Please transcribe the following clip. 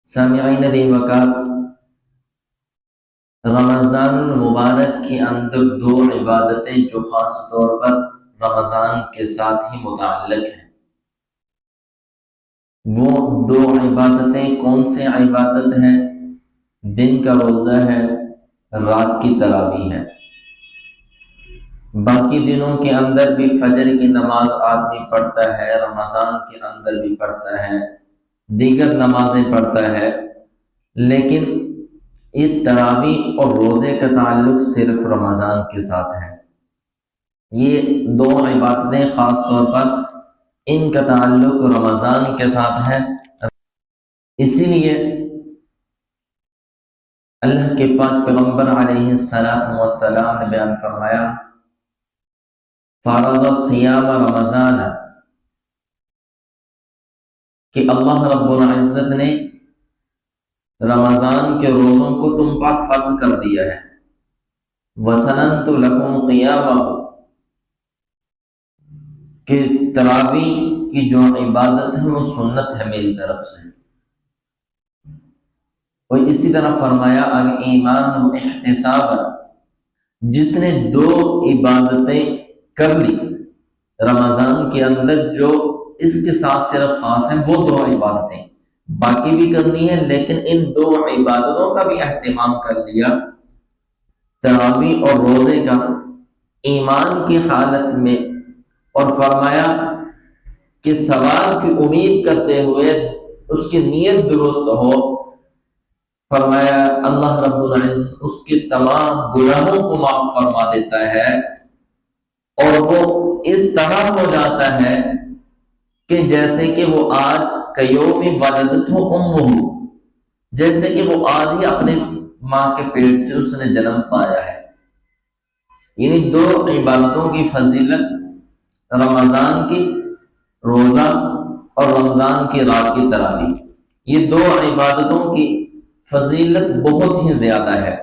سامعین دی وقت رمضان المبارک کے اندر دو عبادتیں جو خاص طور پر رمضان کے ساتھ ہی متعلق ہیں، وہ دو عبادتیں کون سے عبادت ہیں؟ دن کا روزہ ہے، رات کی تراویح ہے۔ باقی دنوں کے اندر بھی فجر کی نماز آدمی پڑھتا ہے، رمضان کے اندر بھی پڑھتا ہے، دیگر نمازیں پڑھتا ہے، لیکن یہ تراویح اور روزے کا تعلق صرف رمضان کے ساتھ ہے۔ یہ دو عبادتیں خاص طور پر ان کا تعلق رمضان کے ساتھ ہے۔ اسی لیے اللہ کے پاک پیغمبر علیہ السلام نے بیان فرمایا، فرض صیام رمضان، کہ اللہ رب العزت نے رمضان کے روزوں کو تم پر فرض کر دیا ہے۔ وَسَنَنْتُ لَكُمْ قِيَامَهُ، کہ تراویح کی جو عبادت ہے وہ سنت ہے میری طرف سے۔ اور اسی طرح فرمایا اگر ایمان و احتساب، جس نے دو عبادتیں کر لی رمضان کے اندر جو اس کے ساتھ صرف خاص ہیں، وہ دو عبادتیں باقی بھی کرنی ہے، لیکن ان دو عبادتوں کا بھی اہتمام کر لیا، تراویح اور روزے کا، ایمان کی حالت میں، اور فرمایا کہ ثواب کی امید کرتے ہوئے اس کی نیت درست ہو، فرمایا اللہ رب العزت اس کے تمام گناہوں کو معاف فرما دیتا ہے، اور وہ اس طرح ہو جاتا ہے کہ جیسے کہ وہ آج کیوم ولدتہ امہ، جیسے کہ وہ آج ہی اپنے ماں کے پیٹ سے اس نے جنم پایا ہے۔ یعنی دو عبادتوں کی فضیلت، رمضان کی روزہ اور رمضان کی رات کی تراویح، یہ دو عبادتوں کی فضیلت بہت ہی زیادہ ہے۔